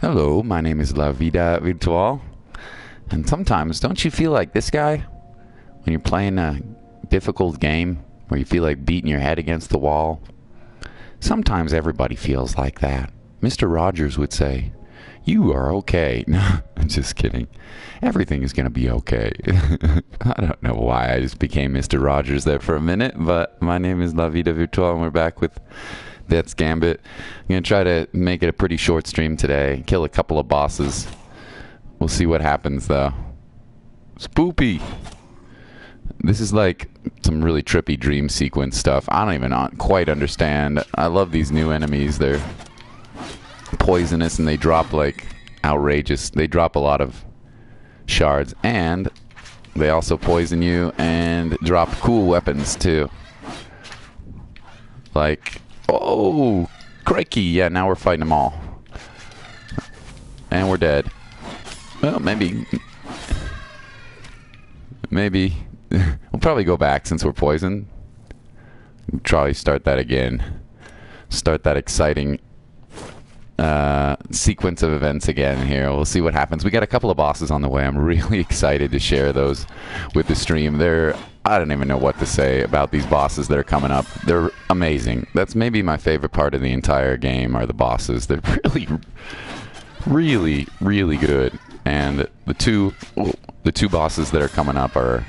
Hello, my name is La Vida Virtual. And sometimes, don't you feel like this guy? When you're playing a difficult game where you feel like beating your head against the wall? Sometimes everybody feels like that. Mr. Rogers would say, "You are okay." No, I'm just kidding. Everything is going to be okay. I don't know why I just became Mr. Rogers there for a minute, but my name is La Vida Virtual, and we're back with That's Gambit. I'm going to try to make it a pretty short stream today. Kill a couple of bosses. We'll see what happens, though. Spoopy! This is like some really trippy dream sequence stuff. I don't even quite understand. I love these new enemies. They're poisonous and they drop like outrageous. They drop a lot of shards, and they also poison you and drop cool weapons too. Like, oh, crikey! Yeah, now we're fighting them all, and we're dead. Well, maybe we'll probably go back since we're poisoned. We'll probably start that again. Start that exciting sequence of events again here. We'll see what happens. We got a couple of bosses on the way. I'm really excited to share those with the stream. I don't even know what to say about these bosses that are coming up. They're amazing. That's maybe my favorite part of the entire game are the bosses. They're really good. And the two bosses that are coming up are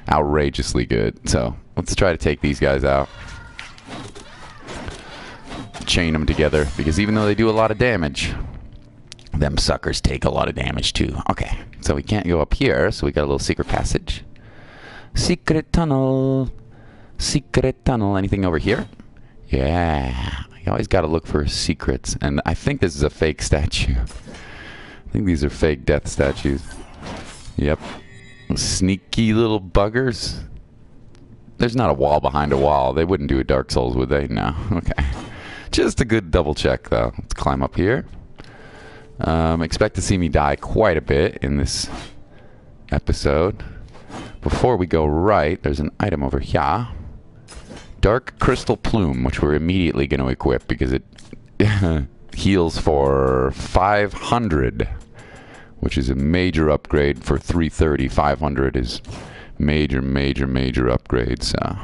outrageously good. So let's try to take these guys out. Chain them together, because even though they do a lot of damage, them suckers take a lot of damage too. Okay, so we can't go up here, so we got a little secret passage. Secret tunnel. Secret tunnel. Anything over here? Yeah. You always got to look for secrets. And I think this is a fake statue. I think these are fake death statues. Yep. Sneaky little buggers. There's not a wall behind a wall. They wouldn't do a Dark Souls, would they? No. Okay. Just a good double check, though. Let's climb up here. Expect to see me die quite a bit in this episode. Before we go right, there's an item over here. Dark Crystal Plume, which we're immediately going to equip because it heals for 500, which is a major upgrade for 330. 500 is major upgrade, so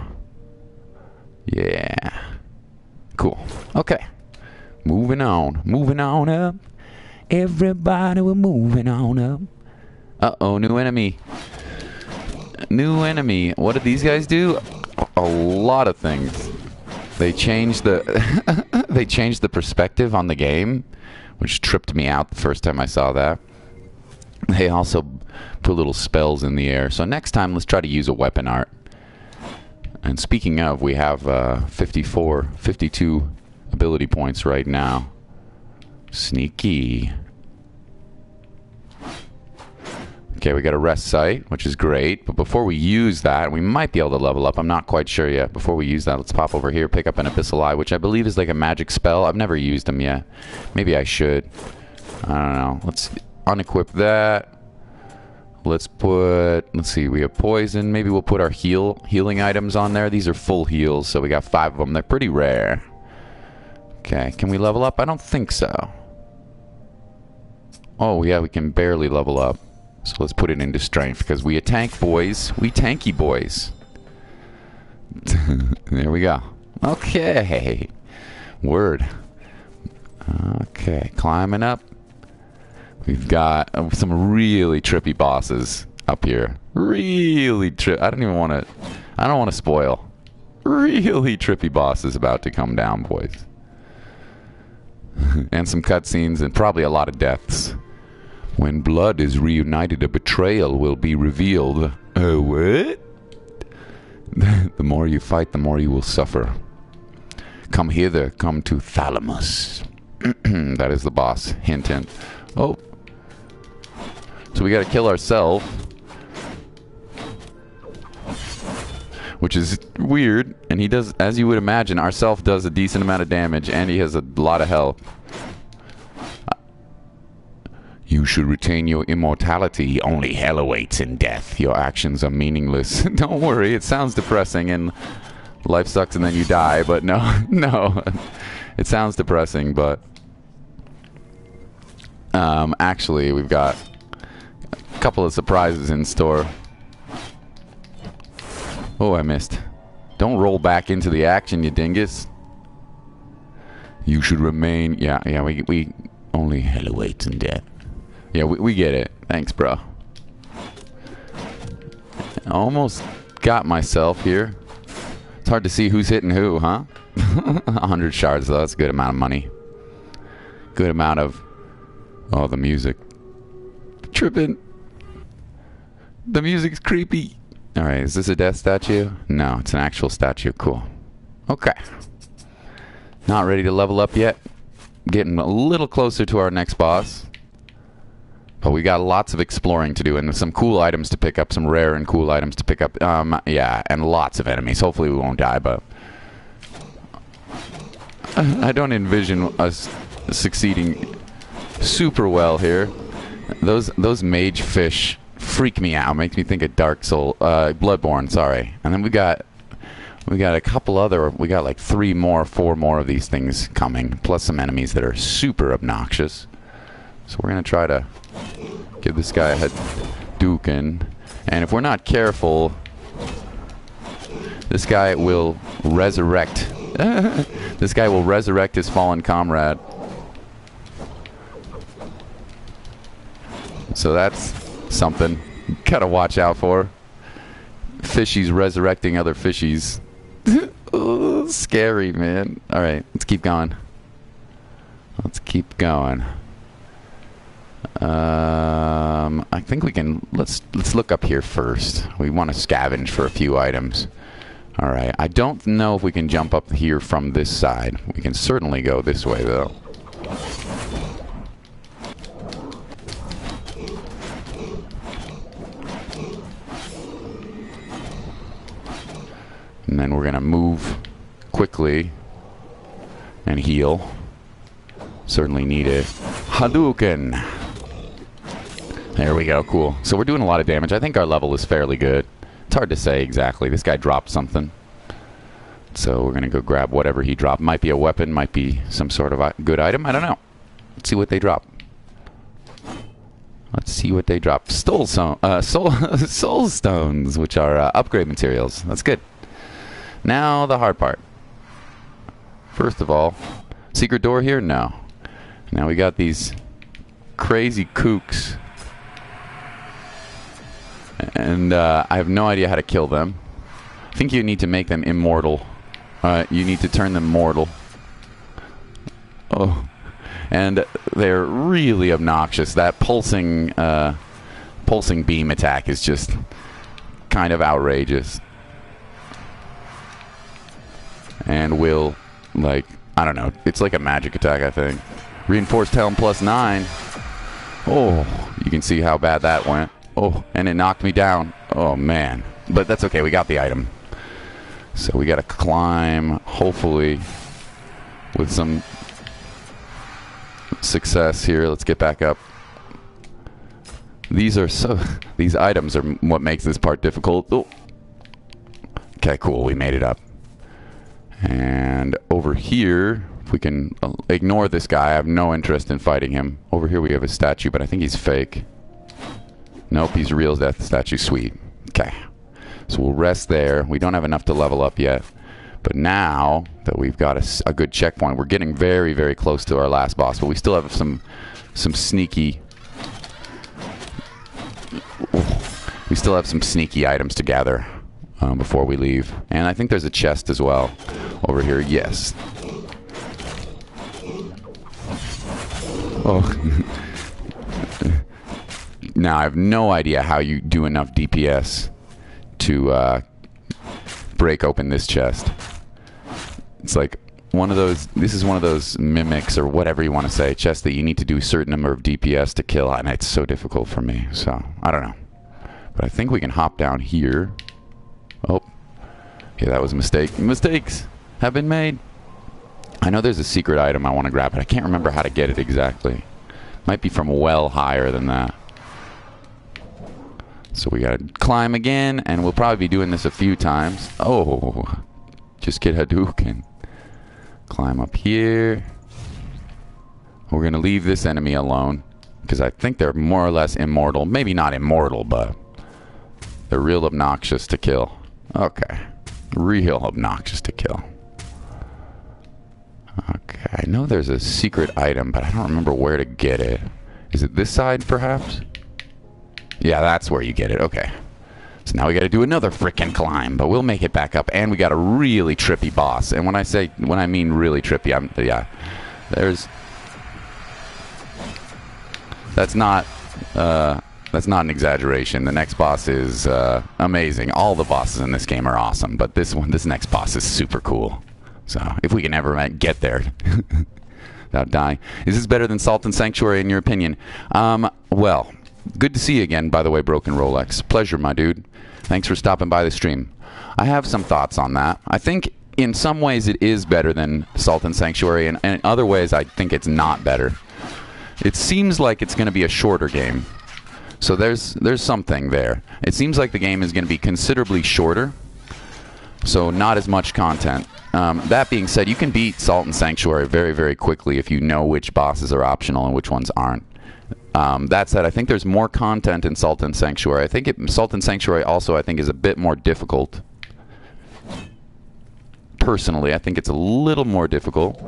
yeah. Cool. Okay. Moving on up. Everybody, we're moving on up. Uh-oh, new enemy. New enemy. What did these guys do? A lot of things. They changed the they changed the perspective on the game, which tripped me out the first time I saw that. They also put little spells in the air. So next time, let's try to use a weapon art. And speaking of, we have 52 ability points right now. Sneaky. Okay, we got a rest site, which is great. But before we use that, we might be able to level up. I'm not quite sure yet. Before we use that, let's pop over here, pick up an Abyssal Eye, which I believe is like a magic spell. I've never used them yet. Maybe I should. I don't know. Let's unequip that. Let's see, we have poison. Maybe we'll put our healing items on there. These are full heals, so we got 5 of them. They're pretty rare. Okay, can we level up? I don't think so. Oh, yeah, we can barely level up. So let's put it into strength, because we a tank, boys. We tanky boys. There we go. Okay. Word. Okay, climbing up. We've got some really trippy bosses up here. Really I don't want to spoil. Really trippy bosses about to come down, boys. And some cutscenes and probably a lot of deaths. When blood is reunited, a betrayal will be revealed. What? The more you fight, the more you will suffer. Come hither, come to Thalamus. That is the boss. Hint, hint. Oh. So we gotta kill ourselves. Which is weird. And he does, as you would imagine, ourself does a decent amount of damage. And he has a lot of health. You should retain your immortality. Only hell awaits in death. Your actions are meaningless. Don't worry, it sounds depressing and life sucks and then you die. But no, no. It sounds depressing, but Actually, we've got a couple of surprises in store. Oh, I missed. Don't roll back into the action, you dingus. You should remain... Yeah, we only hell awaits in death. Yeah, we get it. Thanks, bro. Almost got myself here. It's hard to see who's hitting who, huh? 100 shards, though. That's a good amount of money. Good amount of... Oh, the music. Tripping. The music's creepy. Alright, is this a death statue? No, it's an actual statue. Cool. Okay. Not ready to level up yet. Getting a little closer to our next boss. But we got lots of exploring to do and some cool items to pick up. Some rare and cool items to pick up. Yeah, and lots of enemies. Hopefully we won't die, but... I don't envision us succeeding super well here. Those mage fish freak me out. Makes me think of Dark Soul, Bloodborne. Sorry. And then we got a couple other. We got like 4 more of these things coming, plus some enemies that are super obnoxious. So we're gonna try to give this guy a Hadouken, and if we're not careful, this guy will resurrect. This guy will resurrect his fallen comrade. So that's something you gotta watch out for. Fishies resurrecting other fishies. Ooh, scary, man. Alright, let's keep going. Let's keep going. I think we can... Let's look up here first. We want to scavenge for a few items. Alright, I don't know if we can jump up here from this side. We can certainly go this way, though. And then we're going to move quickly and heal. Certainly need a Hadouken. There we go, cool. So we're doing a lot of damage. I think our level is fairly good. It's hard to say exactly. This guy dropped something. So we're going to go grab whatever he dropped. Might be a weapon, might be some sort of a good item. I don't know. Let's see what they drop. Let's see what they drop. Soul stones, which are upgrade materials. That's good. Now the hard part. First of all, secret door here? No. Now we got these crazy kooks. And I have no idea how to kill them. I think you need to make them immortal. You need to turn them mortal. Oh. And they're really obnoxious. That pulsing beam attack is just kind of outrageous. And will, like, I don't know. It's like a magic attack, I think. Reinforced helm +9. Oh, you can see how bad that went. Oh, and it knocked me down. Oh, man. But that's okay. We got the item. So we got to climb, hopefully, with some success here. Let's get back up. These items are what makes this part difficult. Oh. Okay, cool. We made it up. And over here, if we can ignore this guy. I have no interest in fighting him. Over here we have a statue, but I think he's fake. Nope, he's real death statue. Sweet. Okay. So we'll rest there. We don't have enough to level up yet. But now that we've got a good checkpoint, we're getting very, very close to our last boss. But we still have some sneaky... We still have some sneaky items to gather before we leave. And I think there's a chest as well over here. Yes. Oh. Now, I have no idea how you do enough DPS to break open this chest. It's like one of those... This is one of those mimics, or whatever you want to say, chests that you need to do a certain number of DPS to kill, and it's so difficult for me, so I don't know. But I think we can hop down here. Oh. Yeah, that was a mistake. Mistakes have been made. I know there's a secret item I want to grab, but I can't remember how to get it exactly. Might be from well higher than that. So we gotta climb again, and we'll probably be doing this a few times. Oh, just get Hadouken. Climb up here. We're gonna leave this enemy alone. because I think they're more or less immortal. Maybe not immortal, but they're real obnoxious to kill. Okay. Real obnoxious to kill. Okay, I know there's a secret item, but I don't remember where to get it. Is it this side, perhaps? Yeah, that's where you get it. Okay. So now we got to do another frickin' climb, but we'll make it back up. And we got a really trippy boss. And when I mean really trippy, yeah. That's not an exaggeration. The next boss is amazing. All the bosses in this game are awesome, but this next boss is super cool. So if we can ever get there without dying. Is this better than Salt and Sanctuary in your opinion? Well, good to see you again, by the way, Broken Rolex. Pleasure, my dude. Thanks for stopping by the stream. I have some thoughts on that. I think in some ways it is better than Salt and Sanctuary, and in other ways I think it's not better. It seems like it's going to be a shorter game. So there's something there. It seems like the game is going to be considerably shorter, so not as much content. That being said, you can beat Salt and Sanctuary very, very quickly if you know which bosses are optional and which ones aren't. That said, I think there's more content in Salt and Sanctuary. I think Salt and Sanctuary also, I think, is a bit more difficult. Personally, I think it's a little more difficult.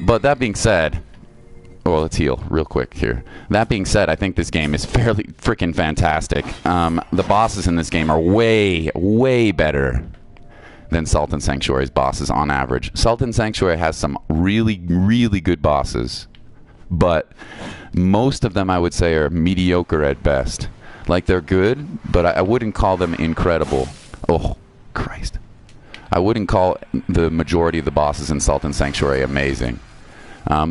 But that being said, well, let's heal real quick here. That being said, I think this game is fairly freaking fantastic. The bosses in this game are way, way better than Salt and Sanctuary's bosses on average. Salt and Sanctuary has some really, really good bosses, but most of them I would say are mediocre at best. Like, they're good, but I wouldn't call them incredible. Oh, Christ. I wouldn't call the majority of the bosses in Salt and Sanctuary amazing.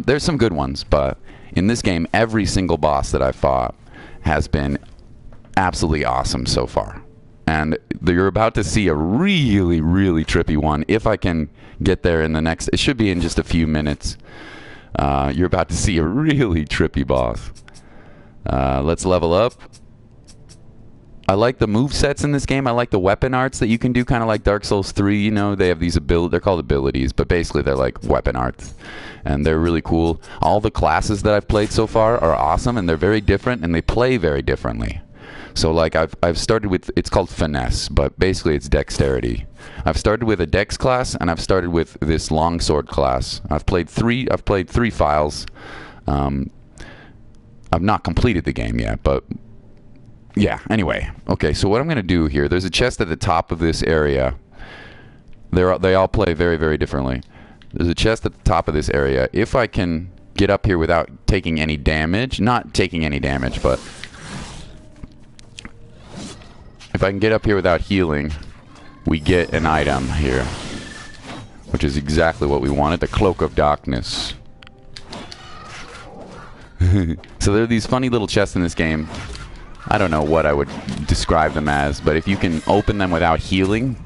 There's some good ones, but in this game, every single boss that I've fought has been absolutely awesome so far. And you're about to see a really, really trippy one. If I can get there in the next... It should be in just a few minutes. You're about to see a really trippy boss. Let's level up. I like the movesets in this game. I like the weapon arts that you can do, kind of like Dark Souls 3. You know, they have these abilities. They're called abilities, but basically they're like weapon arts. And they're really cool. All the classes that I've played so far are awesome, and they're very different, and they play very differently. So, like, I've started with, it's called finesse, but basically it's dexterity. I've started with a dex class, and I've started with this longsword class. I've played three files. I've not completed the game yet, but yeah. Anyway, okay. So what I'm going to do here? There's a chest at the top of this area. They all play very, very differently. There's a chest at the top of this area. If I can get up here without taking any damage, not taking any damage, but if I can get up here without healing, we get an item here, which is exactly what we wanted, the Cloak of Darkness. So there are these funny little chests in this game. I don't know what I would describe them as, but if you can open them without healing,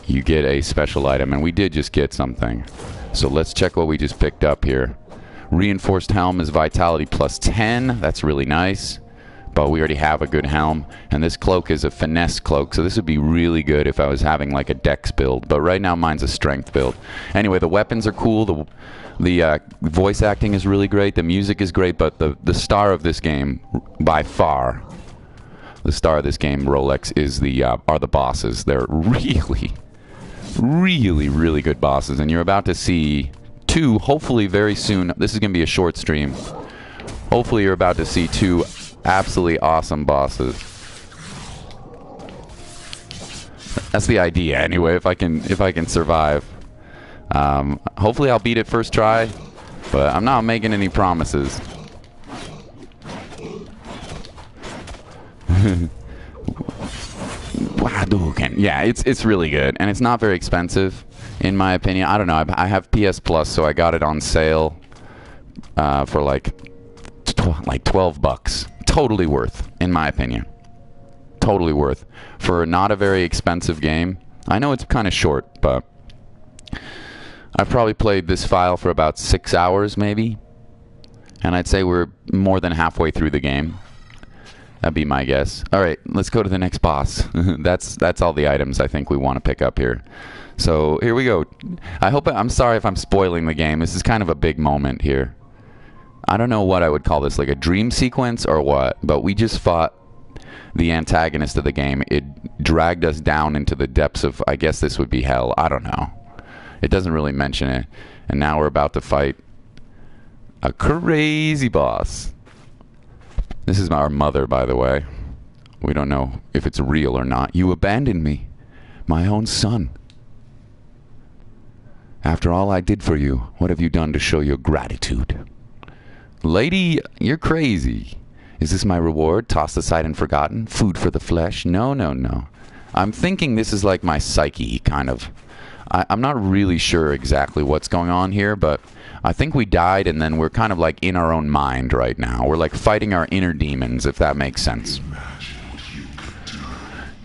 you get a special item, and we did just get something. So let's check what we just picked up here. Reinforced helm is vitality plus 10. That's really nice. But we already have a good helm, and this cloak is a finesse cloak, so this would be really good if I was having like a dex build, but right now mine's a strength build. Anyway, the weapons are cool, the voice acting is really great, the music is great, but the star of this game, by far, the star of this game, Rolex, is are the bosses. They're really, really, really good bosses, and you're about to see two, hopefully very soon. This is going to be a short stream. Hopefully you're about to see two absolutely awesome bosses. That's the idea, anyway. If I can survive, hopefully I'll beat it first try, but I'm not making any promises. Yeah, it's really good, and it's not very expensive, in my opinion. I don't know. I have PS Plus, so I got it on sale for like 12 bucks. Totally worth, in my opinion. Totally worth. For not a very expensive game. I know it's kind of short, but I've probably played this file for about 6 hours, maybe. And I'd say we're more than halfway through the game. That'd be my guess. All right, let's go to the next boss. That's all the items I think we want to pick up here. So here we go. I'm sorry if I'm spoiling the game. This is kind of a big moment here. I don't know what I would call this, like a dream sequence or what, but we just fought the antagonist of the game. It dragged us down into the depths of, I guess this would be hell. I don't know. It doesn't really mention it. And now we're about to fight a crazy boss. This is our mother, by the way. We don't know if it's real or not. You abandoned me, my own son. After all I did for you, what have you done to show your gratitude? Lady, you're crazy. Is this my reward, tossed aside and forgotten? Food for the flesh? No, no, no. I'm thinking this is like my psyche, kind of. I'm not really sure exactly what's going on here, but I think we died and then we're kind of like in our own mind right now. We're like fighting our inner demons, if that makes sense.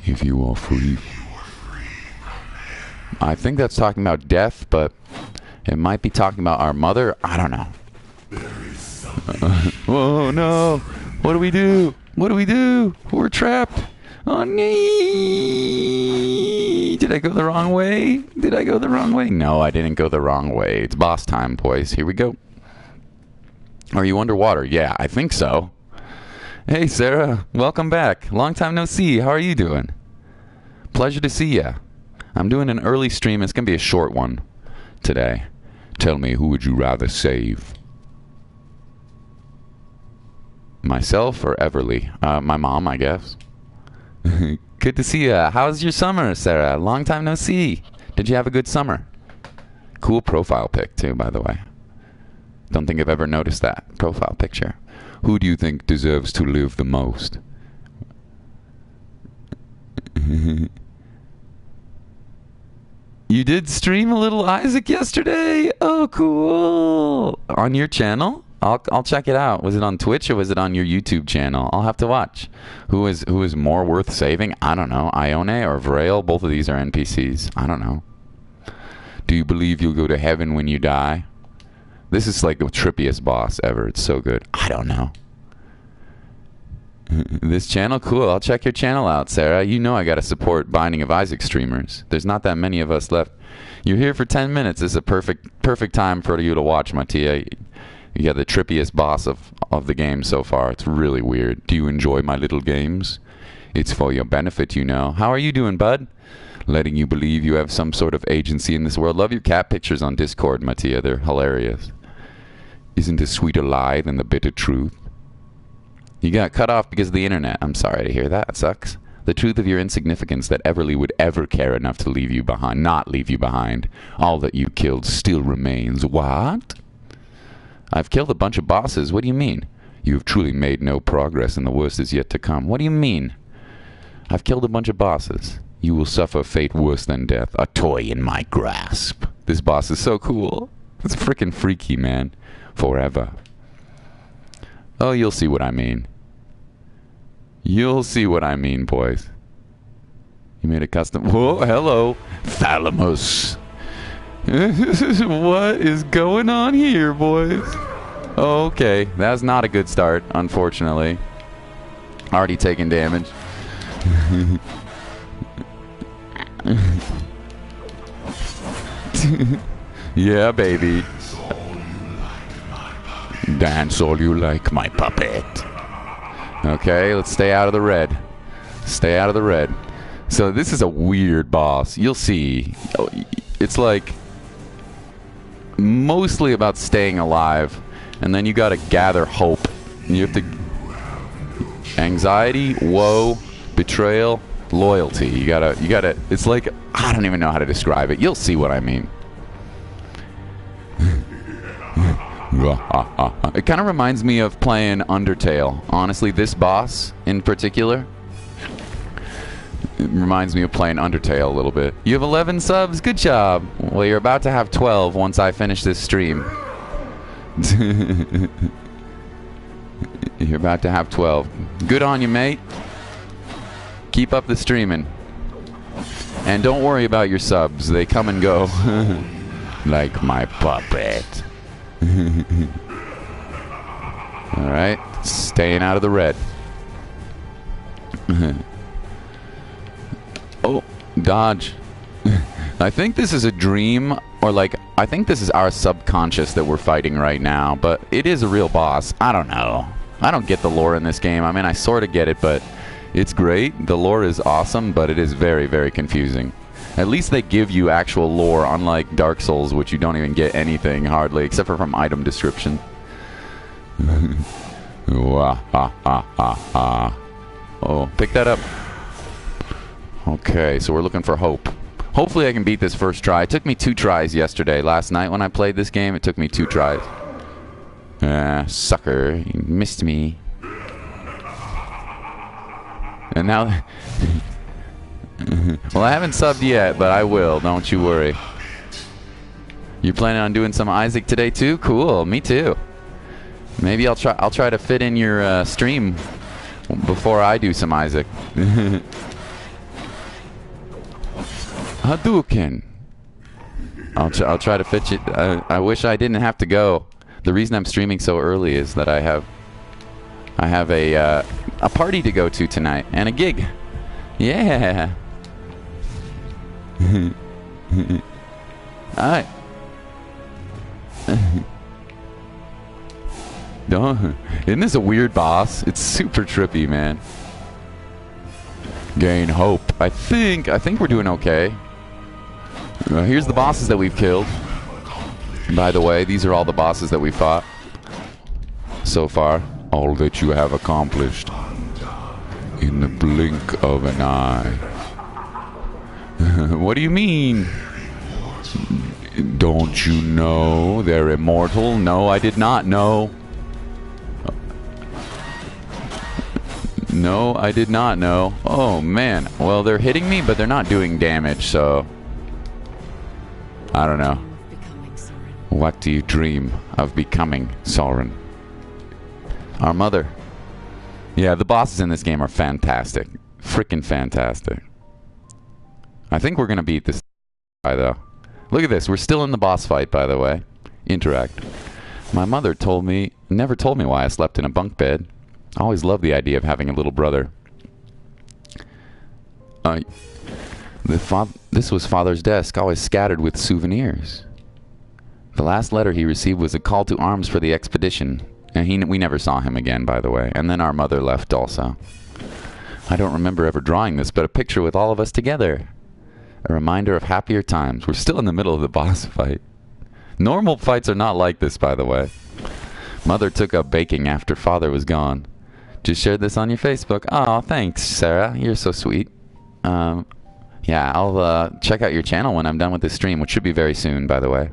If you are free. I think that's talking about death, but it might be talking about our mother. I don't know. Oh no! What do we do? What do we do? We're trapped. Oh no! Did I go the wrong way? Did I go the wrong way? No, I didn't go the wrong way. It's boss time, boys. Here we go. Are you underwater? Yeah, I think so. Hey, Sarah. Welcome back. Long time no see. How are you doing? Pleasure to see ya. I'm doing an early stream. It's going to be a short one today. Tell me, who would you rather save? Myself or Everly? My mom, I guess. Good to see ya. How's your summer, Sarah? Long time no see. Did you have a good summer? Cool profile pic, too, by the way. Don't think I've ever noticed that profile picture. Who do you think deserves to live the most? You did stream a little Isaac yesterday? Oh, cool. On your channel? I'll check it out. Was it on Twitch or was it on your YouTube channel? I'll have to watch. Who is more worth saving? I don't know. Ione or Vrail? Both of these are NPCs. I don't know. Do you believe you'll go to heaven when you die? This is like the trippiest boss ever. It's so good. I don't know. This channel? Cool. I'll check your channel out, Sarah. You know I gotta support Binding of Isaac streamers. There's not that many of us left. You're here for 10 minutes. This is a perfect time for you to watch, Mattia. You got the trippiest boss of the game so far. It's really weird. Do you enjoy my little games? It's for your benefit, you know. How are you doing, bud? Letting you believe you have some sort of agency in this world. Love your cat pictures on Discord, Mattia. They're hilarious. Isn't a sweeter lie than the bitter truth? You got cut off because of the internet. I'm sorry to hear that. It sucks. The truth of your insignificance, that Everly would ever care enough to leave you behind, not leave you behind. All that you killed still remains. What? I've killed a bunch of bosses. What do you mean? You have truly made no progress and the worst is yet to come. What do you mean? I've killed a bunch of bosses. You will suffer fate worse than death. A toy in my grasp. This boss is so cool. It's freaking freaky, man. Forever. Oh, you'll see what I mean. You'll see what I mean, boys. You made a custom... Whoa, hello. Thalamus. What is going on here, boys? Okay, that's not a good start, unfortunately. Already taking damage. Yeah, baby. Dance all you like, my puppet. Okay, let's stay out of the red. Stay out of the red. So this is a weird boss. You'll see. It's like mostly about staying alive, and then you gotta gather hope. You have to anxiety, woe, betrayal, loyalty. You gotta. It's like, I don't even know how to describe it. You'll see what I mean. It kind of reminds me of playing Undertale. Honestly, this boss in particular, it reminds me of playing Undertale a little bit. You have 11 subs? Good job. Well, you're about to have 12 once I finish this stream. You're about to have 12. Good on you, mate. Keep up the streaming. And don't worry about your subs. They come and go. Like my puppet. Alright, staying out of the red. Oh, dodge. I think this is a dream, or like, I think this is our subconscious that we're fighting right now, but it is a real boss. I don't know. I don't get the lore in this game. I mean, I sort of get it, but it's great. The lore is awesome, but it is very, very confusing. At least they give you actual lore, unlike Dark Souls, which you don't even get anything, hardly, except for from item description. Oh, pick that up. Okay, so we're looking for hope. Hopefully I can beat this first try. It took me 2 tries yesterday. Last night when I played this game, it took me 2 tries. Sucker. You missed me. And now... Well, I haven't subbed yet, but I will. Don't you worry. You planning on doing some Isaac today too? Cool. Me too. Maybe I'll try to fit in your stream before I do some Isaac. Hadouken. I'll try to fit you. I wish I didn't have to go. The reason I'm streaming so early is that I have a party to go to tonight and a gig. Yeah. Alright. Isn't this a weird boss? It's super trippy, man. Gain hope. I think we're doing okay. Here's the bosses that we've killed. By the way, these are all the bosses that we fought so far. All that you have accomplished in the blink of an eye. What do you mean? Don't you know they're immortal? No, I did not know. No, I did not know. Oh, man. Well, they're hitting me, but they're not doing damage, so... I don't know. What do you dream of becoming, Soren? Our mother. Yeah, the bosses in this game are fantastic. Freaking fantastic. I think we're going to beat this guy, though. Look at this. We're still in the boss fight, by the way. Interact. My mother never told me why I slept in a bunk bed. I always loved the idea of having a little brother. This was Father's desk, always scattered with souvenirs. The last letter he received was a call to arms for the expedition. And we never saw him again, by the way. And then our mother left also. I don't remember ever drawing this, but a picture with all of us together. A reminder of happier times. We're still in the middle of the boss fight. Normal fights are not like this, by the way. Mother took up baking after Father was gone. Just shared this on your Facebook. Oh, thanks, Sarah. You're so sweet. Yeah, I'll check out your channel when I'm done with this stream, which should be very soon, by the way.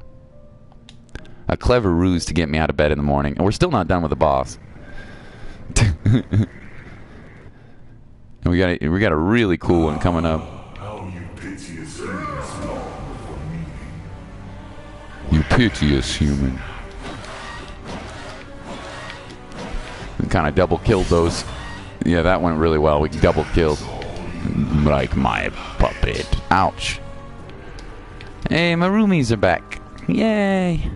A clever ruse to get me out of bed in the morning. And we're still not done with the boss. And we got a really cool one coming up. You piteous human. We kind of double killed those. Yeah, that went really well. We double killed. Like my puppet. Ouch. Hey, my roomies are back. Yay.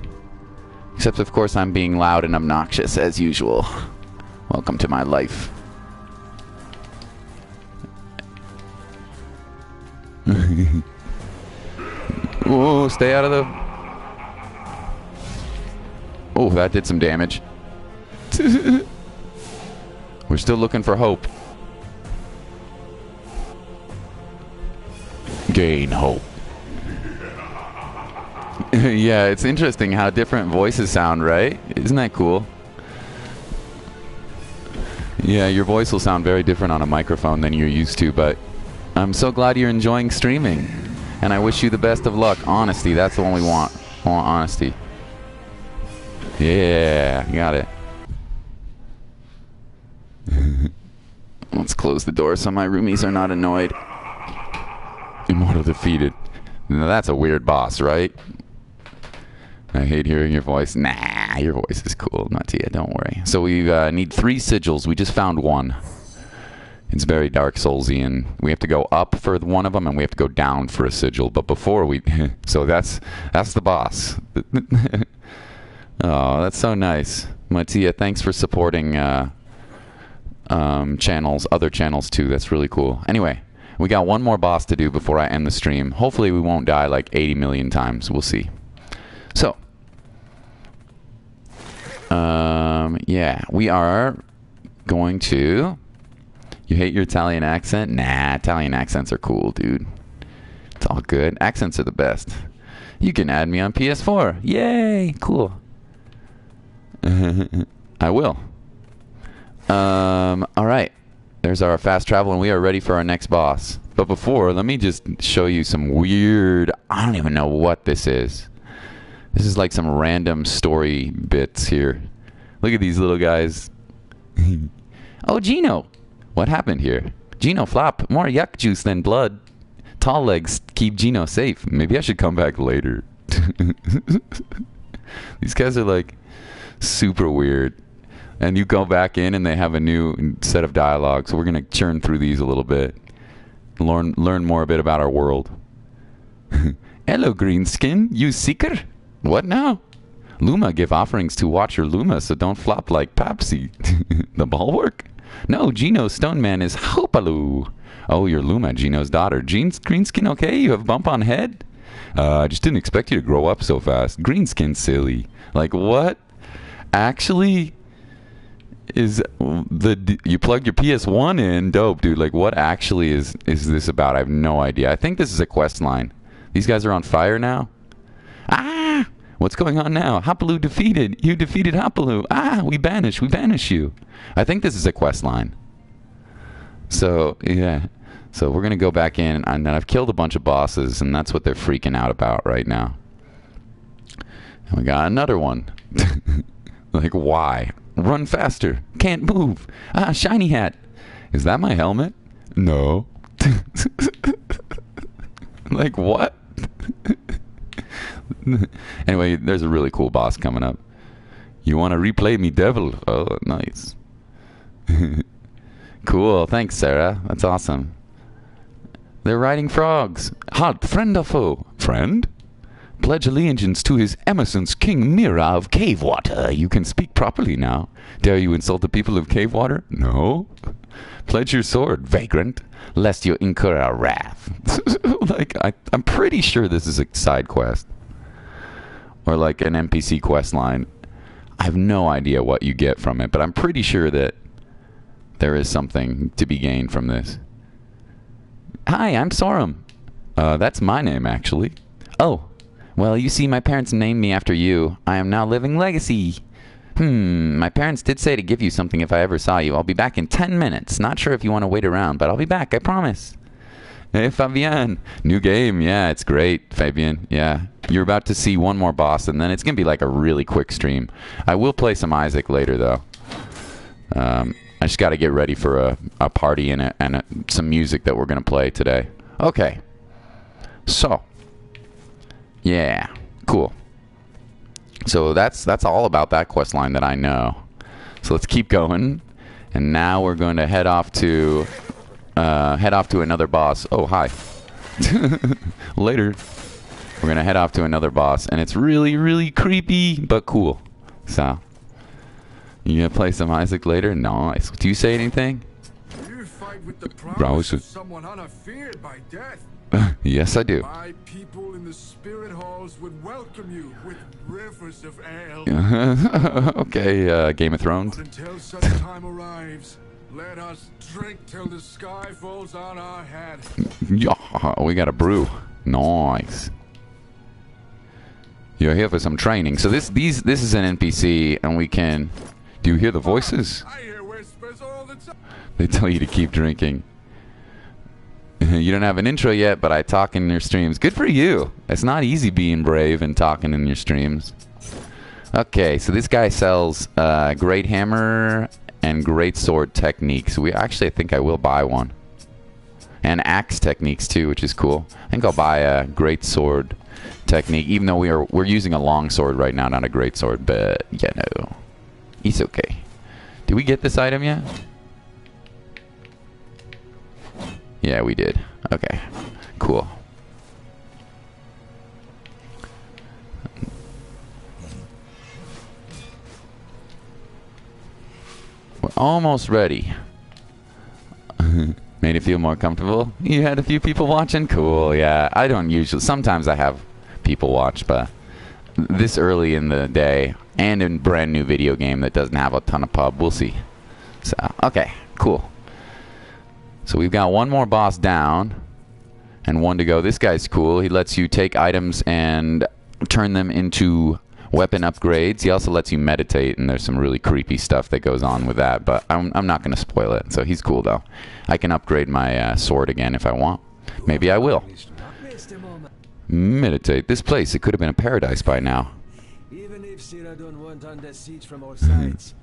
Except, of course, I'm being loud and obnoxious, as usual. Welcome to my life. Oh, stay out of the... Oh, that did some damage. We're still looking for hope. Gain hope. Yeah, it's interesting how different voices sound, right? Isn't that cool? Yeah, your voice will sound very different on a microphone than you're used to, but I'm so glad you're enjoying streaming. And I wish you the best of luck. Honesty, that's the one we want. I want honesty. Yeah, got it. Let's close the door so my roomies are not annoyed. Immortal defeated. Now that's a weird boss, right? I hate hearing your voice. Nah, your voice is cool. Not to you, don't worry. So we need 3 sigils. We just found 1. It's very Dark Soulsian. We have to go up for one of them, and we have to go down for a sigil. But before we... So that's the boss. Oh, that's so nice. Mattia, thanks for supporting channels, other channels too. That's really cool. Anyway, we got one more boss to do before I end the stream. Hopefully we won't die like 80 million times. We'll see. So, yeah, we are going to... You hate your Italian accent? Nah, Italian accents are cool, dude. It's all good. Accents are the best. You can add me on PS4. Yay! Cool. I will. Alright. There's our fast travel, and we are ready for our next boss. But before, let me just show you some weird... I don't even know what this is. This is like some random story bits here. Look at these little guys. Oh, Gino! What happened here? Gino flop. More yuck juice than blood. Tall legs keep Gino safe. Maybe I should come back later. These guys are like super weird. And you go back in and they have a new set of dialogue. So we're going to churn through these a little bit. Learn more a bit about our world. Hello, Greenskin. You seeker? What now? Luma give offerings to Watcher Luma, so don't flop like Papsy. The bulwark? No, Gino Stoneman is Hopaloo. Oh, you're Luma, Gino's daughter. Greenskin okay? You have a bump on head? I just didn't expect you to grow up so fast. Greenskin silly. Like, what? Actually, is you plugged your PS1 in? Dope, dude. Like, what actually is this about? I have no idea. I think this is a quest line. These guys are on fire now? Ah! What's going on now? Hopaloo defeated. You defeated Hopaloo. Ah, we banish you. I think this is a quest line. So, yeah. So we're going to go back in, and I've killed a bunch of bosses, and that's what they're freaking out about right now. And we got another one. Like, why? Run faster. Can't move. Ah, shiny hat. Is that my helmet? No. Like, what? Anyway, there's a really cool boss coming up. You want to replay me, devil? Oh, nice. Cool. Thanks, Sarah. That's awesome. They're riding frogs. Halt, friend or foe? Friend? Pledge allegiance to his Emerson's King Mira of Cavewater. You can speak properly now. Dare you insult the people of Cavewater? No. Pledge your sword, vagrant, lest you incur our wrath. Like, I'm pretty sure this is a side quest. Or like an NPC quest line. I have no idea what you get from it, but I'm pretty sure that there is something to be gained from this. Hi, I'm Sorum. That's my name, actually. Oh, well, you see, my parents named me after you. I am now living legacy. My parents did say to give you something if I ever saw you. I'll be back in 10 minutes. Not sure if you want to wait around, but I'll be back, I promise. Hey, Fabian. New game. Yeah, it's great, Fabian. Yeah. You're about to see one more boss, and then it's going to be like a really quick stream. I will play some Isaac later, though. I just got to get ready for a party and some music that we're going to play today. Okay. So. Yeah. Cool. So that's all about that quest line that I know. So let's keep going. And now we're going to head off to another boss. Oh, hi. Later. We're going to head off to another boss, and it's really, really creepy, but cool. So, you going to play some Isaac later? Nice. Do you say anything? You fight with the promise of someone unafeared by death. Yes, I do. My people in the spirit halls would welcome you with rivers of ale. Okay, Game of Thrones. But until such time arrives, let us drink till the sky falls on our head. Yeah, we got a brew. Nice. You're here for some training. So this is an NPC, and we can... Do you hear the voices? I hear whispers all the time. They tell you to keep drinking. You don't have an intro yet, but I talk in your streams. Good for you. It's not easy being brave and talking in your streams. Okay, so this guy sells great hammer and great sword techniques. I think I will buy one. And axe techniques too, which is cool. I think I'll buy a great sword technique, even though we're using a long sword right now, not a great sword. But yeah, no, it's okay. Did we get this item yet? Yeah, we did. Okay, cool. We're almost ready. Made it feel more comfortable? You had a few people watching? Cool, yeah. I don't usually... Sometimes I have people watch, but this early in the day and in a brand new video game that doesn't have a ton of pub, we'll see. So, okay, cool. So we've got one more boss down and one to go. This guy's cool. He lets you take items and turn them into weapon upgrades. He also lets you meditate, and there's some really creepy stuff that goes on with that, but I'm not going to spoil it. So he's cool, though. I can upgrade my sword again if I want. Maybe I will. Meditate. This place, it could have been a paradise by now. Even if Cyrodiil weren't under siege from all sides,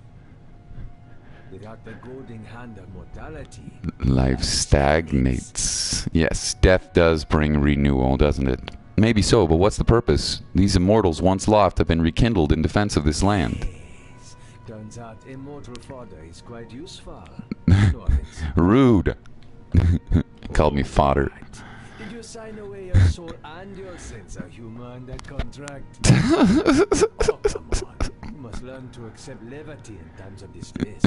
without the goading hand of mortality, life stagnates. Yes, death does bring renewal, doesn't it? Maybe so, but what's the purpose? These immortals once lost have been rekindled in defense of this land. yes. Turns out immortal fodder is quite useful. Rude. Called me fodder. Did you sign away your soul and your sense of humor in that contract? Oh, come on. You must learn to accept levity in times of distress.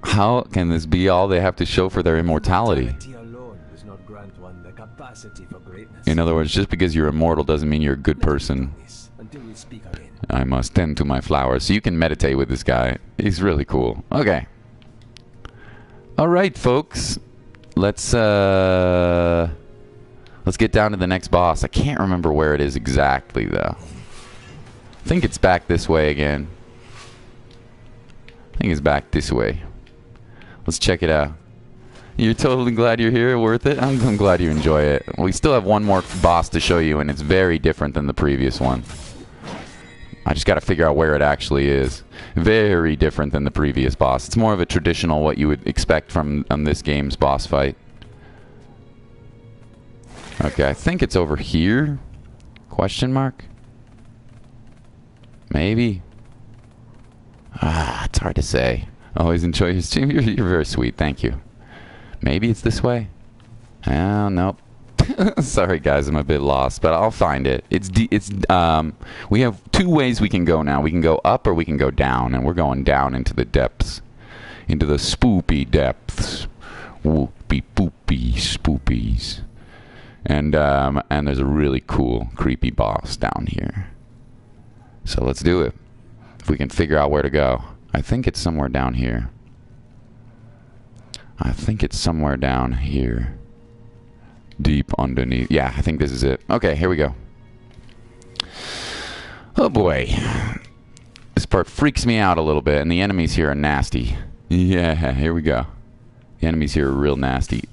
how can this be all they have to show for their immortality? Mortality alone does not grant one the capacity for greatness. In other words, just because you're immortal doesn't mean you're a good person. Until we speak again. I must tend to my flowers. So you can meditate with this guy. He's really cool. Okay. Alright, folks. Let's get down to the next boss. I can't remember where it is exactly, though. I think it's back this way again. I think it's back this way. Let's check it out. You're totally glad you're here? Worth it? I'm glad you enjoy it. We still have one more boss to show you, and it's very different than the previous one. I just got to figure out where it actually is. Very different than the previous boss. It's more of a traditional, what you would expect from this game's boss fight. Okay, I think it's over here. Question mark? Maybe. It's hard to say. Always enjoy your stream. You're very sweet. Thank you. Maybe it's this way. Oh, nope. Sorry, guys. I'm a bit lost, but I'll find it. We have two ways we can go now. We can go up or we can go down, and we're going down into the depths. Into the spoopy depths. Whoopy poopy spoopies. And there's a really cool, creepy boss down here. So let's do it. If we can figure out where to go. I think it's somewhere down here. I think it's somewhere down here. Deep underneath. Yeah, I think this is it. Okay, here we go. Oh boy. This part freaks me out a little bit, and the enemies here are nasty. Yeah, here we go. The enemies here are real nasty.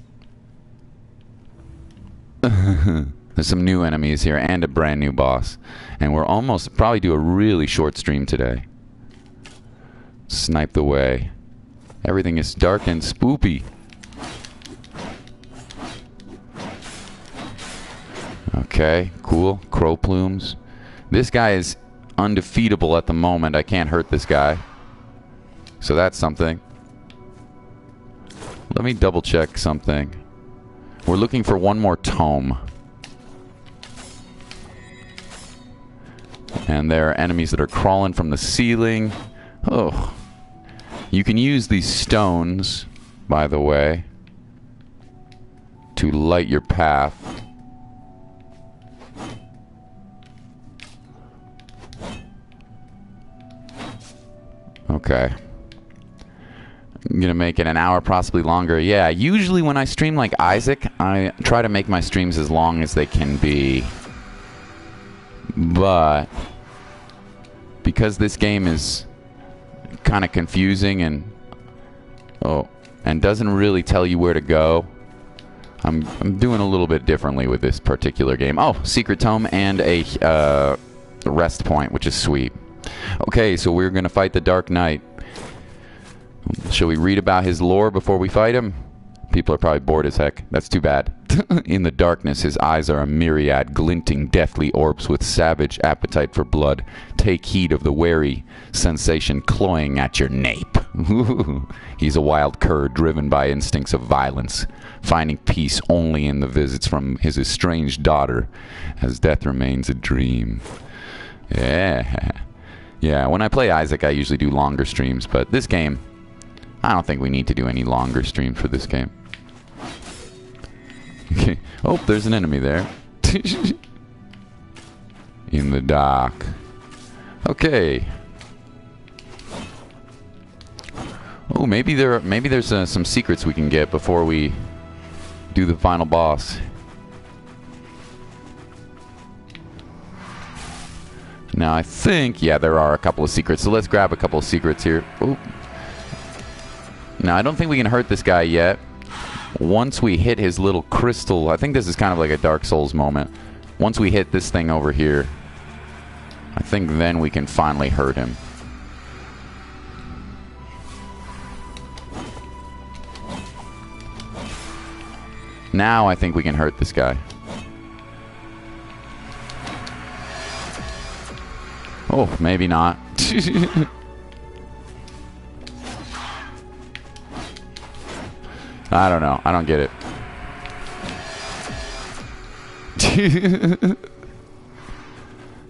There's some new enemies here and a brand new boss. And we're almost probably do a really short stream today. Sniped away. Everything is dark and spoopy. Okay, cool. Crow plumes. This guy is undefeatable at the moment. I can't hurt this guy. So that's something. Let me double check something. We're looking for one more tome. And there are enemies that are crawling from the ceiling. Oh. You can use these stones, by the way, to light your path. Okay. I'm gonna make it an hour, possibly longer. Yeah, usually when I stream like Isaac, I try to make my streams as long as they can be. But because this game is kind of confusing and doesn't really tell you where to go, I'm doing a little bit differently with this particular game. Oh, secret tome and a rest point, which is sweet. Okay, so we're gonna fight the Dark Knight. Shall we read about his lore before we fight him? People are probably bored as heck. That's too bad. In the darkness, his eyes are a myriad glinting, deathly orbs with savage appetite for blood. Take heed of the wary sensation cloying at your nape. He's a wild cur driven by instincts of violence, finding peace only in the visits from his estranged daughter, as death remains a dream. Yeah. Yeah, when I play Isaac, I usually do longer streams, but this game, I don't think we need to do any longer stream for this game. Okay. Oh, there's an enemy there. In the dock. Okay. Oh, maybe there's some secrets we can get before we do the final boss. Now I think, yeah, there are a couple of secrets. So let's grab a couple of secrets here. Ooh. Now I don't think we can hurt this guy yet. Once we hit his little crystal, I think this is kind of like a Dark Souls moment. Once we hit this thing over here, I think then we can finally hurt him. Now I think we can hurt this guy. Oh, maybe not. I don't know. I don't get it.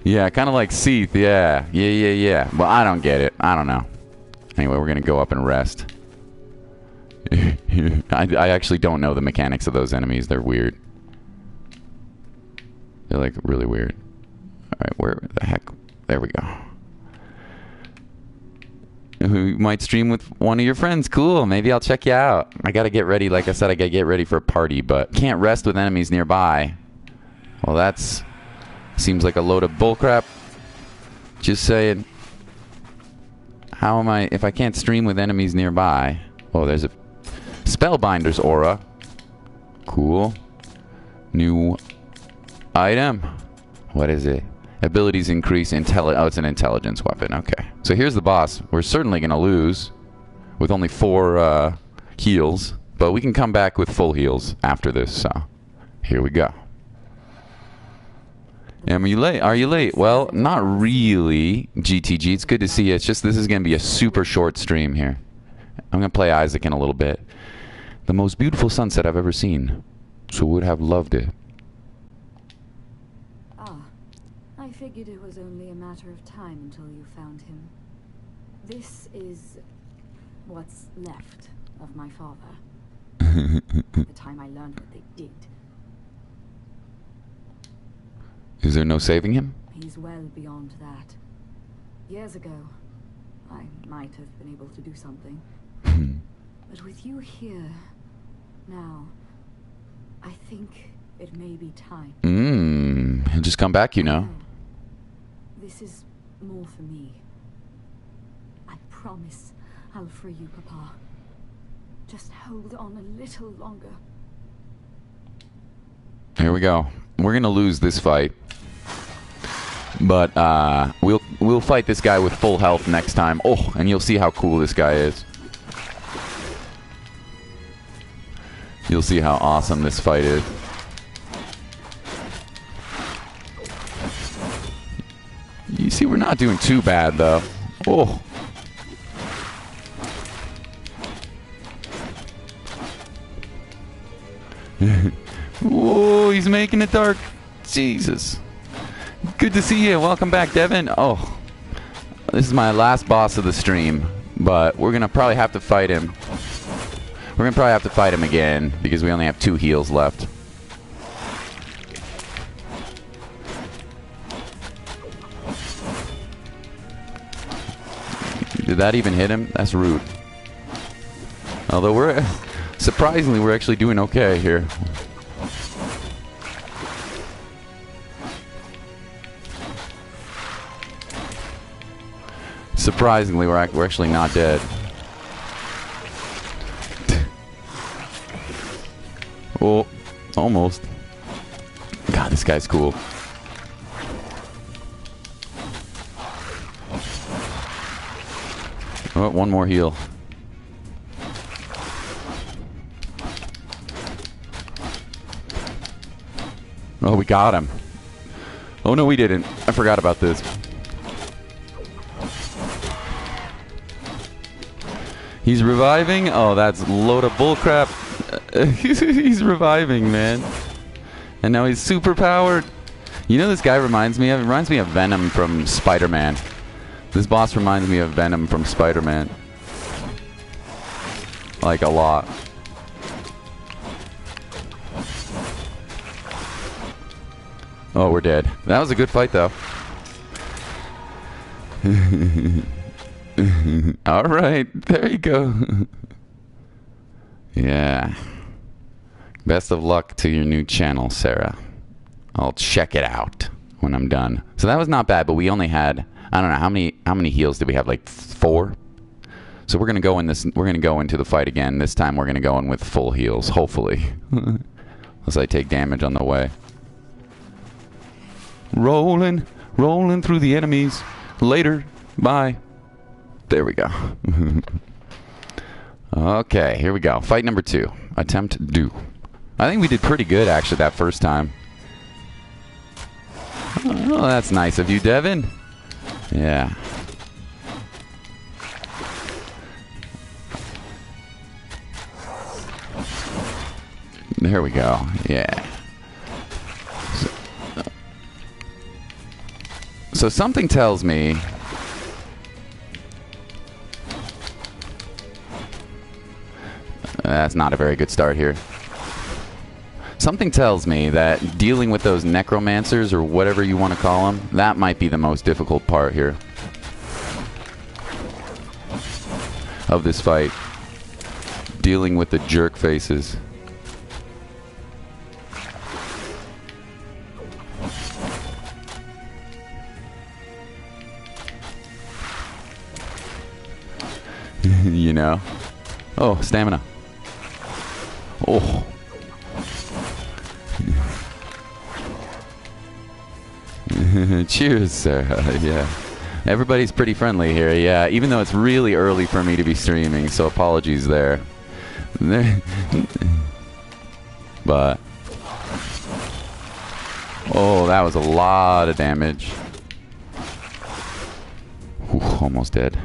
Yeah, kind of like Seath. Yeah. Well, I don't get it. I don't know. Anyway, we're going to go up and rest. I actually don't know the mechanics of those enemies. They're weird. They're like really weird. Alright, where the heck? There we go. You might stream with one of your friends. Cool. Maybe I'll check you out. I gotta get ready. Like I said, I gotta get ready for a party, but can't rest with enemies nearby. Well, that's... seems like a load of bullcrap. Just saying. How am I... if I can't stream with enemies nearby... Oh, there's a... Spellbinder's aura. Cool. New item. What is it? Abilities increase oh, it's an intelligence weapon. Okay. So here's the boss. We're certainly going to lose with only 4 heals, but we can come back with full heals after this. So here we go. Are you late? Are you late? Well, not really, GTG. It's good to see you. It's just this is going to be a super short stream here. I'm going to play Isaac in a little bit. The most beautiful sunset I've ever seen. So would have loved it. I figured it was only a matter of time until you found him. This is what's left of my father. The time I learned what they did. Is there no saving him? He's well beyond that. Years ago, I might have been able to do something. But with you here, now, I think it may be time. He'll just come back, you know. This is more for me. I promise I'll free you, Papa. Just hold on a little longer. Here we go. We're gonna lose this fight, but we'll fight this guy with full health next time. Oh, and you'll see how cool this guy is. You'll see how awesome this fight is. You see, we're not doing too bad, though. Oh. Whoa, he's making it dark. Jesus. Good to see you. Welcome back, Devin. Oh. This is my last boss of the stream, but we're going to probably have to fight him. We're going to probably have to fight him again, because we only have 2 heals left. Did that even hit him? That's rude. Although we're... surprisingly, we're actually doing okay here. Surprisingly, we're actually not dead. Oh, almost. God, this guy's cool. Oh, one more heal. Oh, we got him. Oh, no, we didn't. I forgot about this. He's reviving? Oh, that's a load of bullcrap. He's reviving, man. And now he's super powered. You know this guy reminds me of? It reminds me of Venom from Spider-Man. This boss reminds me of Venom from Spider-Man. Like, a lot. Oh, we're dead. That was a good fight, though. Alright, there you go. Yeah. Best of luck to your new channel, Sarah. I'll check it out when I'm done. So that was not bad, but we only had, I don't know, how many heals did we have? Like 4? So we're gonna go into the fight again. This time we're gonna go in with full heals, hopefully. Unless I take damage on the way. Rolling through the enemies. Later. Bye. There we go. Okay, here we go. Fight number 2. Attempt do. I think we did pretty good, actually, that first time. Oh, that's nice of you, Devin. Yeah. There we go. Yeah. So something tells me that's not a very good start here. Something tells me that dealing with those necromancers, or whatever you want to call them, that might be the most difficult part here of this fight. Dealing with the jerk faces. You know? Oh, stamina. Oh. Cheers, Sarah. Yeah. Everybody's pretty friendly here, yeah. Even though it's really early for me to be streaming, so apologies there. But... oh, that was a lot of damage. Whew, almost dead.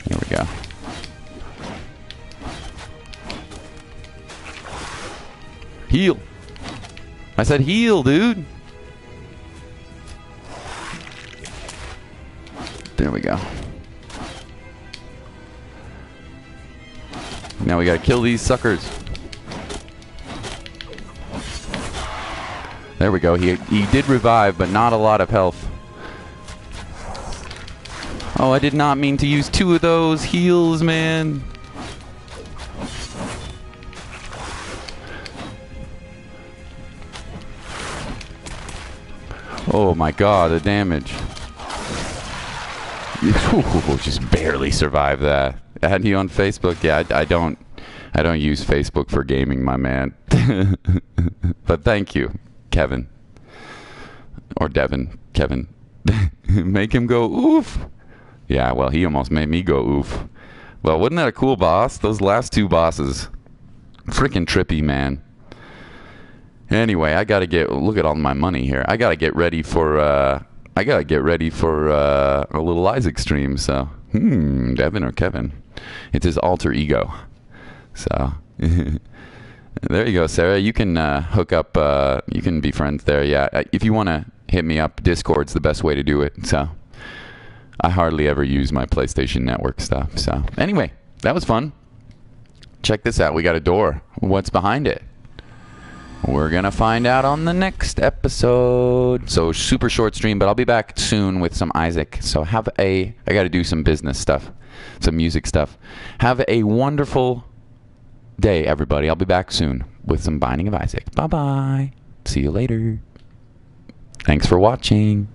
There we go. Heal. I said heal, dude. There we go. Now we gotta kill these suckers. There we go. He did revive, but not a lot of health. Oh, I did not mean to use 2 of those heals, man. Oh my god, the damage. Just barely survived that. Add you on Facebook? Yeah, I don't use Facebook for gaming, my man. But thank you, Kevin. Or Devin. Kevin. Make him go oof. Yeah, well, he almost made me go oof. Well, wasn't that a cool boss? Those last 2 bosses. Freaking trippy, man. Anyway, I gotta look at all my money here. I gotta get ready for, a little Isaac stream, so. Devin or Kevin. It's his alter ego. So. There you go, Sarah. You can hook up, you can be friends there, yeah. If you want to hit me up, Discord's the best way to do it, so. I hardly ever use my PlayStation Network stuff, so. Anyway, that was fun. Check this out. We got a door. What's behind it? We're going to find out on the next episode. So, super short stream, but I'll be back soon with some Isaac. So, I got to do some business stuff, some music stuff. Have a wonderful day, everybody. I'll be back soon with some Binding of Isaac. Bye-bye. See you later. Thanks for watching.